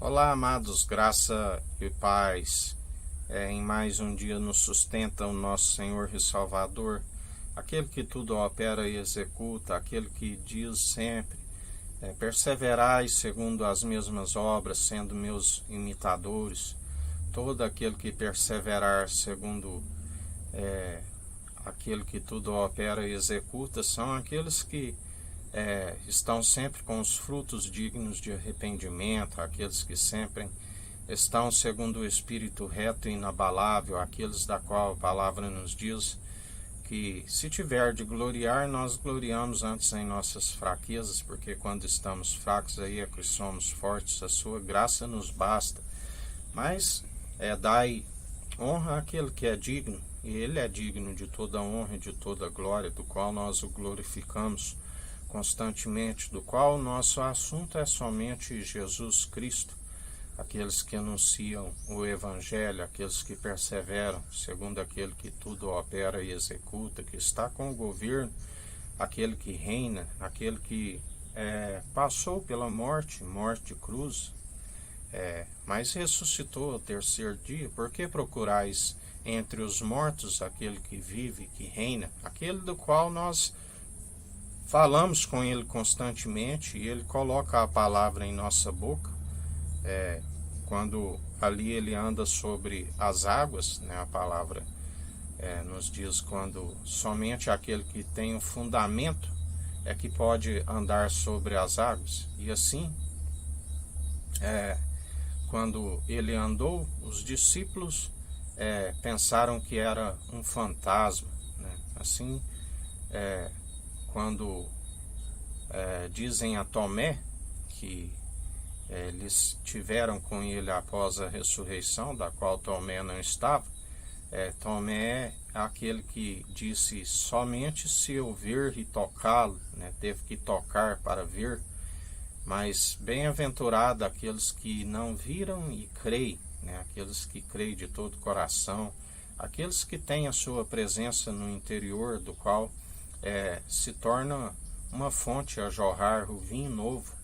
Olá, amados, graça e paz. Em mais um dia nos sustenta o nosso Senhor e Salvador, aquele que tudo opera e executa, aquele que diz sempre: perseverai segundo as mesmas obras, sendo meus imitadores. Todo aquele que perseverar segundo aquele que tudo opera e executa são aqueles que estão sempre com os frutos dignos de arrependimento, aqueles que sempre estão segundo o Espírito reto e inabalável, aqueles da qual a palavra nos diz que se tiver de gloriar, nós gloriamos antes em nossas fraquezas, porque quando estamos fracos aí é que somos fortes, a sua graça nos basta. Mas dai honra àquele que é digno, e ele é digno de toda honra e de toda glória, do qual nós o glorificamos constantemente, do qual o nosso assunto é somente Jesus Cristo. Aqueles que anunciam o Evangelho, aqueles que perseveram, segundo aquele que tudo opera e executa, que está com o governo, aquele que reina, aquele que passou pela morte de cruz, mas ressuscitou ao terceiro dia. Por que procurais entre os mortos aquele que vive, que reina, aquele do qual nós falamos com ele constantemente, e ele coloca a palavra em nossa boca, quando ali ele anda sobre as águas, né, a palavra nos diz quando somente aquele que tem o fundamento é que pode andar sobre as águas. E assim, quando ele andou, os discípulos pensaram que era um fantasma, né? Assim, quando dizem a Tomé que eles tiveram com ele após a ressurreição, da qual Tomé não estava. Tomé é aquele que disse: somente se eu ver e tocá-lo, né? Teve que tocar para ver. Mas bem-aventurado aqueles que não viram e creem, né? Aqueles que creem de todo o coração, aqueles que têm a sua presença no interior, do qual se torna uma fonte a jorrar o vinho novo,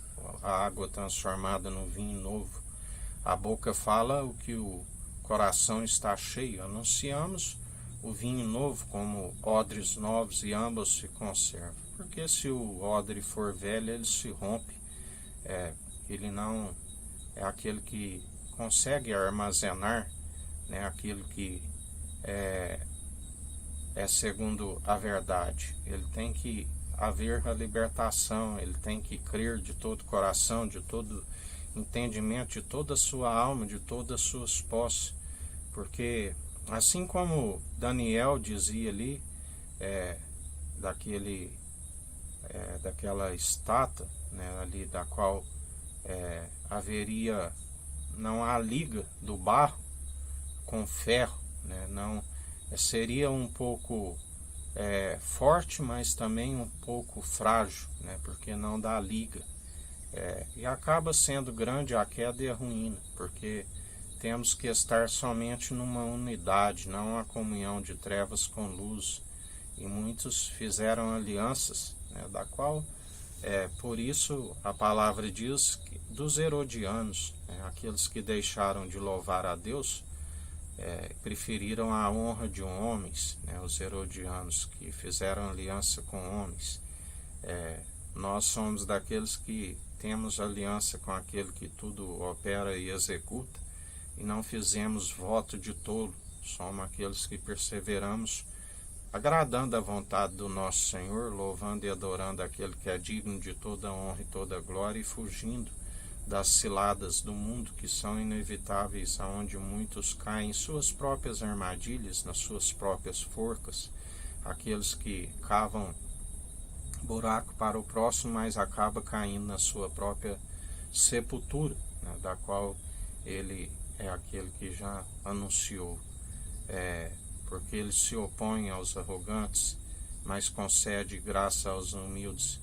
a água transformada no vinho novo. A boca fala o que o coração está cheio. Anunciamos o vinho novo como odres novos, e ambos se conservam. Porque se o odre for velho, ele se rompe. Ele não é aquele que consegue armazenar, né, aquilo que é segundo a verdade. Ele tem que haver a libertação, ele tem que crer de todo o coração, de todo entendimento, de toda a sua alma, de todas as suas posses, porque assim como Daniel dizia ali, daquela estátua, né, ali da qual haveria, não há liga do barro com ferro, né, não seria um pouco forte, mas também um pouco frágil, né, porque não dá liga. E acaba sendo grande a queda e a ruína, porque temos que estar somente numa unidade, não a comunhão de trevas com luz. E muitos fizeram alianças, né, da qual, por isso a palavra diz que, dos herodianos, né, aqueles que deixaram de louvar a Deus, preferiram a honra de homens, né, os herodianos que fizeram aliança com homens. Nós somos daqueles que temos aliança com aquele que tudo opera e executa, e não fizemos voto de tolo. Somos aqueles que perseveramos, agradando a vontade do nosso Senhor, louvando e adorando aquele que é digno de toda honra e toda glória, e fugindo das ciladas do mundo, que são inevitáveis, aonde muitos caem em suas próprias armadilhas, nas suas próprias forcas, aqueles que cavam buraco para o próximo, mas acaba caindo na sua própria sepultura, né, da qual ele é aquele que já anunciou, porque ele se opõe aos arrogantes, mas concede graça aos humildes.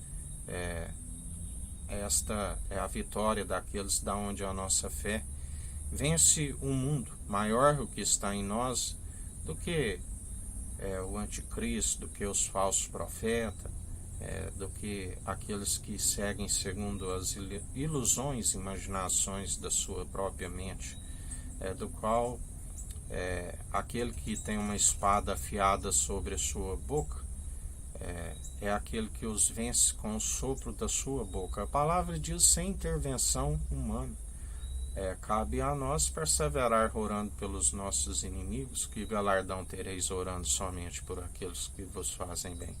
Esta é a vitória daqueles da onde a nossa fé vence o mundo. Maior o que está em nós do que o anticristo, do que os falsos profetas, do que aqueles que seguem segundo as ilusões, imaginações da sua própria mente, do qual aquele que tem uma espada afiada sobre a sua boca é aquele que os vence com o sopro da sua boca. A palavra diz sem intervenção humana. Cabe a nós perseverar orando pelos nossos inimigos, que galardão tereis orando somente por aqueles que vos fazem bem.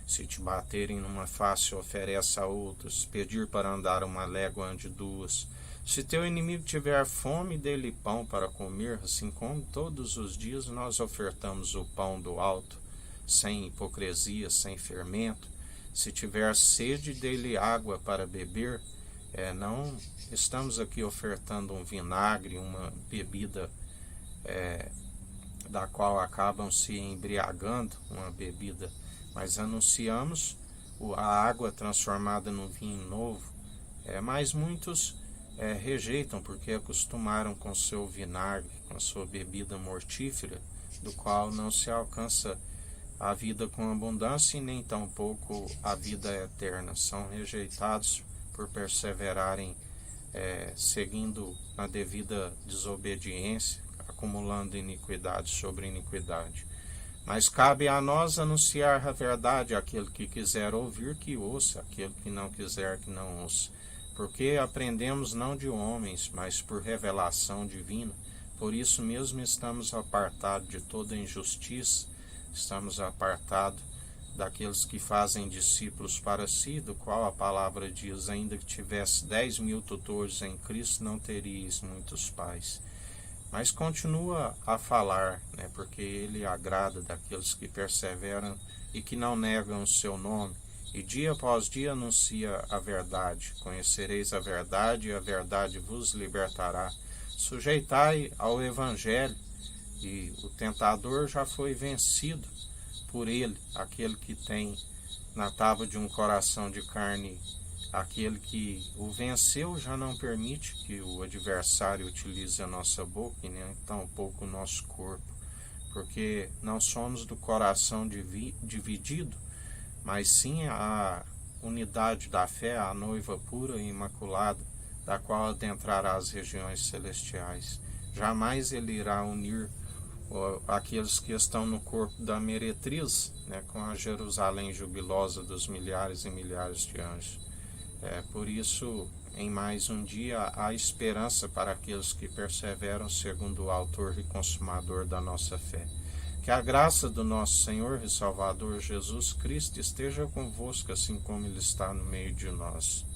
Se te baterem numa face, oferece a outros, pedir para andar uma légua ande duas. Se teu inimigo tiver fome, dê-lhe pão para comer, assim como todos os dias nós ofertamos o pão do alto, sem hipocrisia, sem fermento. Se tiver sede, dê-lhe água para beber. Não estamos aqui ofertando um vinagre, uma bebida da qual acabam se embriagando, uma bebida, mas anunciamos a água transformada num vinho novo. Mas muitos rejeitam porque acostumaram com seu vinagre, com sua bebida mortífera, do qual não se alcança a vida com abundância e nem tampouco a vida eterna. São rejeitados por perseverarem seguindo a devida desobediência, acumulando iniquidade sobre iniquidade. Mas cabe a nós anunciar a verdade àquele que quiser ouvir, que ouça, aquele que não quiser, que não ouça. Porque aprendemos não de homens, mas por revelação divina. Por isso mesmo estamos apartados de toda injustiça, estamos apartados daqueles que fazem discípulos para si, do qual a palavra diz, ainda que tivesse 10.000 tutores em Cristo, não teríeis muitos pais. Mas continua a falar, porque ele agrada daqueles que perseveram e que não negam o seu nome. E dia após dia anuncia a verdade. Conhecereis a verdade, e a verdade vos libertará. Sujeitai ao Evangelho, e o tentador já foi vencido por ele, aquele que tem na tábua de um coração de carne, aquele que o venceu já não permite que o adversário utilize a nossa boca e nem tampouco o nosso corpo, porque não somos do coração dividido, mas sim a unidade da fé, a noiva pura e imaculada, da qual adentrará as regiões celestiais. Jamais ele irá unir aqueles que estão no corpo da meretriz, com a Jerusalém jubilosa dos milhares e milhares de anjos. Por isso, em mais um dia, há esperança para aqueles que perseveram segundo o autor e consumador da nossa fé. Que a graça do nosso Senhor e Salvador Jesus Cristo esteja convosco, assim como Ele está no meio de nós.